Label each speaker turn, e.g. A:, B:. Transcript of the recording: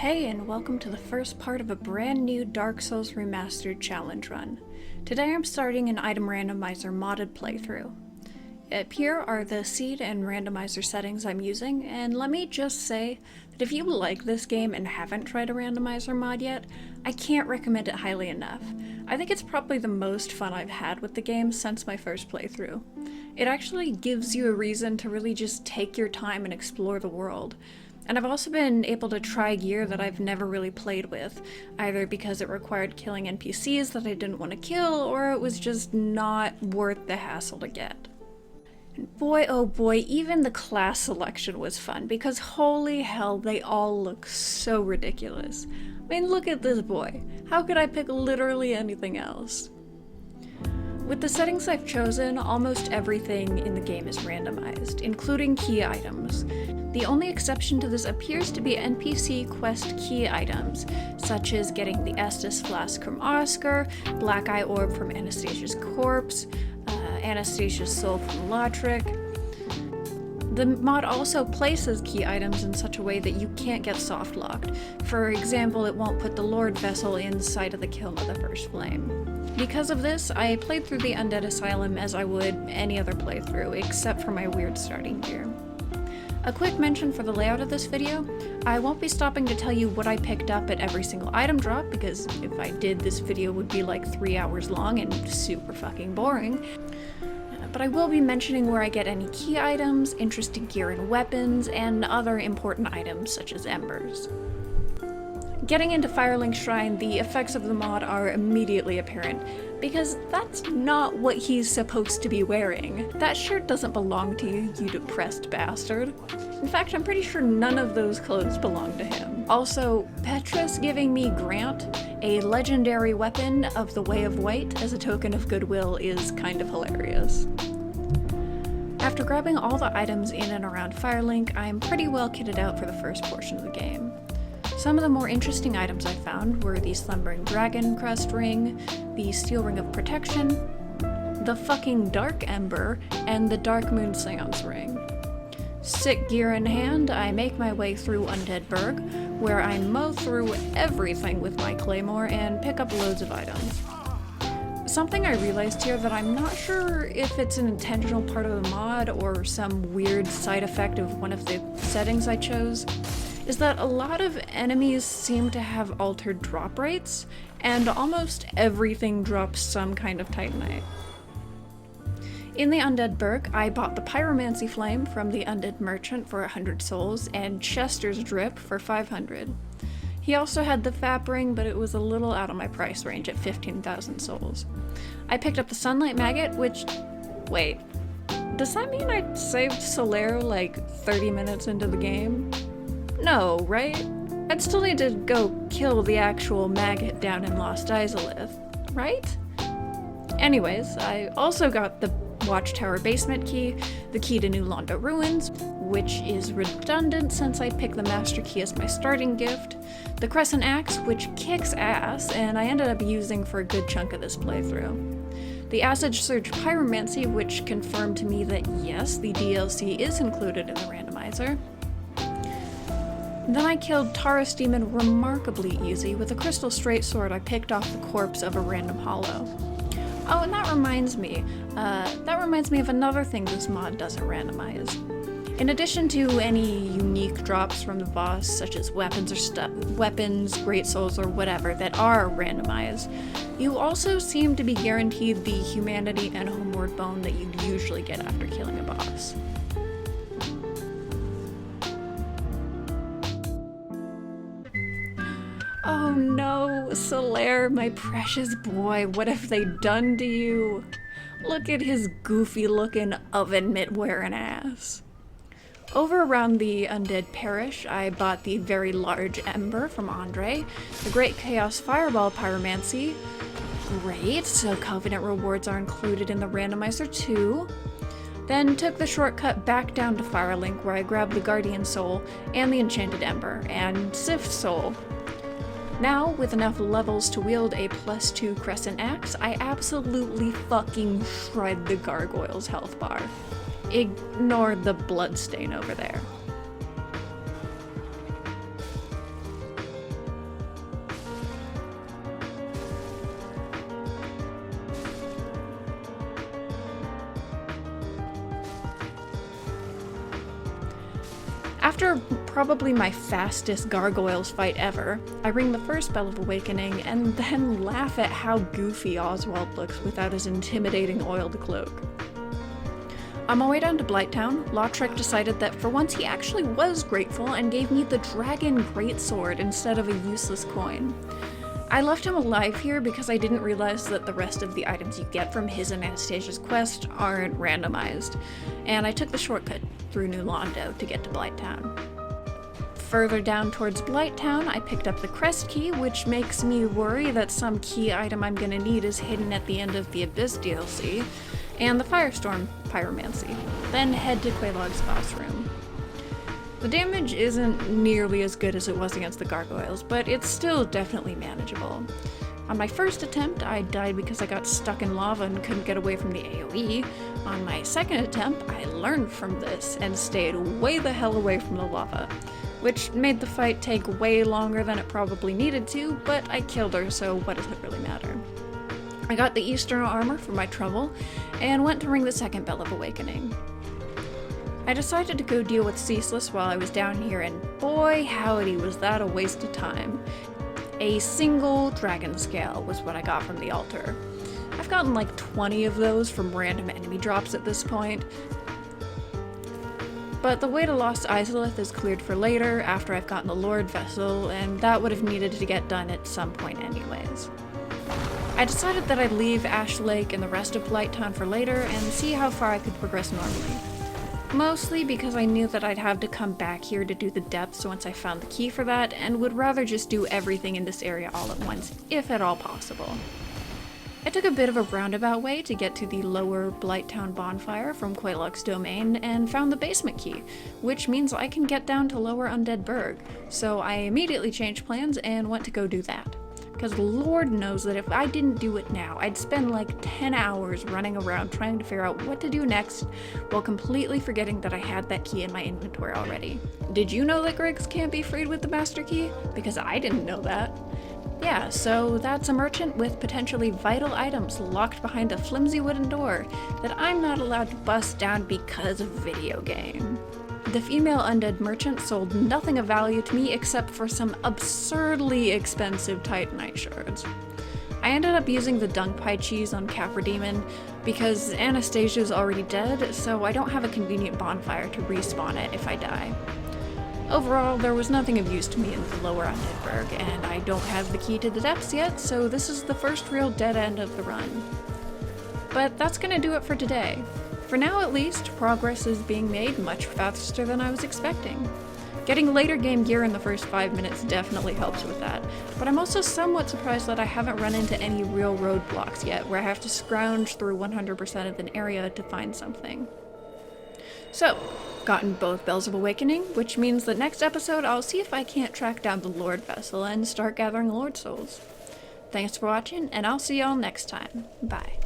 A: Hey, and welcome to the first part of a brand new Dark Souls Remastered challenge run. Today I'm starting an item randomizer modded playthrough. Here are the seed and randomizer settings I'm using, and let me just say that if you like this game and haven't tried a randomizer mod yet, I can't recommend it highly enough. I think it's probably the most fun I've had with the game since my first playthrough. It actually gives you a reason to really just take your time and explore the world. And I've also been able to try gear that I've never really played with, either because it required killing NPCs that I didn't want to kill, or it was just not worth the hassle to get. And boy oh boy, even the class selection was fun, because holy hell, they all look so ridiculous. I mean, look at this boy. How could I pick literally anything else? With the settings I've chosen, almost everything in the game is randomized, including key items. The only exception to this appears to be NPC quest key items, such as getting the Estus Flask from Oscar, Black Eye Orb from Anastasia's corpse, Anastasia's Soul from Lautrec. The mod also places key items in such a way that you can't get soft-locked. For example, it won't put the Lord Vessel inside of the Kiln of the First Flame. Because of this, I played through the Undead Asylum as I would any other playthrough, except for my weird starting gear. A quick mention for the layout of this video, I won't be stopping to tell you what I picked up at every single item drop, because if I did, this video would be like 3 hours long and super fucking boring. But I will be mentioning where I get any key items, interesting gear and weapons, and other important items such as embers. Getting into Firelink Shrine, the effects of the mod are immediately apparent, because that's not what he's supposed to be wearing. That shirt doesn't belong to you, you depressed bastard. In fact, I'm pretty sure none of those clothes belong to him. Also, Petrus giving me Grant, a legendary weapon of the Way of White, as a token of goodwill is kind of hilarious. After grabbing all the items in and around Firelink, I'm pretty well kitted out for the first portion of the game. Some of the more interesting items I found were the Slumbering Dragon Crest Ring, the Steel Ring of Protection, the fucking Dark Ember, and the Dark Moon Seance Ring. Sick gear in hand, I make my way through Undead Burg, where I mow through everything with my claymore and pick up loads of items. Something I realized here that I'm not sure if it's an intentional part of the mod or some weird side effect of one of the settings I chose, is that a lot of enemies seem to have altered drop rates, and almost everything drops some kind of Titanite. In the Undead Burg, I bought the Pyromancy Flame from the Undead Merchant for 100 souls, and Chester's Drip for 500. He also had the Fap Ring, but it was a little out of my price range at 15,000 souls. I picked up the Sunlight Maggot, which... wait. Does that mean I saved Solaire like 30 minutes into the game? No, right? I'd still need to go kill the actual maggot down in Lost Izalith, right? Anyways, I also got the Watchtower Basement Key, the key to New Londo Ruins, which is redundant since I picked the Master Key as my starting gift, the Crescent Axe, which kicks ass, and I ended up using for a good chunk of this playthrough. The Acid Surge Pyromancy, which confirmed to me that yes, the DLC is included in the randomizer. Then I killed Taurus Demon remarkably easy with a crystal straight sword I picked off the corpse of a random hollow. Oh, and that reminds me of another thing this mod doesn't randomize. In addition to any unique drops from the boss, such as weapons, great souls, or whatever that are randomized, you also seem to be guaranteed the humanity and homeward bone that you'd usually get after killing a boss. Oh no, Solaire, my precious boy, what have they done to you? Look at his goofy looking oven mitt wearing ass. Over around the Undead Parish, I bought the very large Ember from Andre, the Great Chaos Fireball Pyromancy. Great, so Covenant rewards are included in the randomizer too. Then took the shortcut back down to Firelink where I grabbed the Guardian Soul and the Enchanted Ember, and Sif's Soul. Now, with enough levels to wield a +2 Crescent Axe, I absolutely fucking shred the Gargoyle's health bar. Ignore the bloodstain over there. After probably my fastest gargoyles fight ever, I ring the first bell of awakening and then laugh at how goofy Oswald looks without his intimidating oiled cloak. On my way down to Blighttown, Lautrec decided that for once he actually was grateful and gave me the Dragon Greatsword instead of a useless coin. I left him alive here because I didn't realize that the rest of the items you get from his and Anastasia's quest aren't randomized, and I took the shortcut through New Londo to get to Blighttown. Further down towards Blighttown, I picked up the Crest Key, which makes me worry that some key item I'm gonna need is hidden at the end of the Abyss DLC, and the Firestorm Pyromancy, then head to Quelaag's boss room. The damage isn't nearly as good as it was against the gargoyles, but it's still definitely manageable. On my first attempt, I died because I got stuck in lava and couldn't get away from the AoE. On my second attempt, I learned from this and stayed way the hell away from the lava, which made the fight take way longer than it probably needed to, but I killed her, so what does it really matter? I got the Eastern armor for my trouble, and went to ring the second bell of awakening. I decided to go deal with Ceaseless while I was down here, and boy howdy was that a waste of time. A single dragon scale was what I got from the altar. I've gotten like 20 of those from random enemy drops at this point, but the way to Lost Izalith is cleared for later after I've gotten the Lord Vessel, and that would have needed to get done at some point anyways. I decided that I'd leave Ash Lake and the rest of Blighttown for later and see how far I could progress normally. Mostly because I knew that I'd have to come back here to do the depths once I found the key for that, and would rather just do everything in this area all at once, if at all possible. I took a bit of a roundabout way to get to the lower Blighttown bonfire from Quelaag's domain, and found the basement key, which means I can get down to Lower Undead Burg, so I immediately changed plans and went to go do that. Because Lord knows that if I didn't do it now, I'd spend like 10 hours running around trying to figure out what to do next, while completely forgetting that I had that key in my inventory already. Did you know that Griggs can't be freed with the Master Key? Because I didn't know that. Yeah, so that's a merchant with potentially vital items locked behind a flimsy wooden door that I'm not allowed to bust down because of video game. The female undead merchant sold nothing of value to me except for some absurdly expensive Titanite shards. I ended up using the dung pie cheese on Capra Demon because Anastasia's already dead, so I don't have a convenient bonfire to respawn it if I die. Overall, there was nothing of use to me in the Lower Undead Burg, and I don't have the key to the depths yet, so this is the first real dead end of the run. But that's gonna do it for today. For now at least, progress is being made much faster than I was expecting. Getting later game gear in the first 5 minutes definitely helps with that, but I'm also somewhat surprised that I haven't run into any real roadblocks yet where I have to scrounge through 100% of an area to find something. So, gotten both Bells of Awakening, which means that next episode I'll see if I can't track down the Lord Vessel and start gathering Lord Souls. Thanks for watching, and I'll see y'all next time. Bye.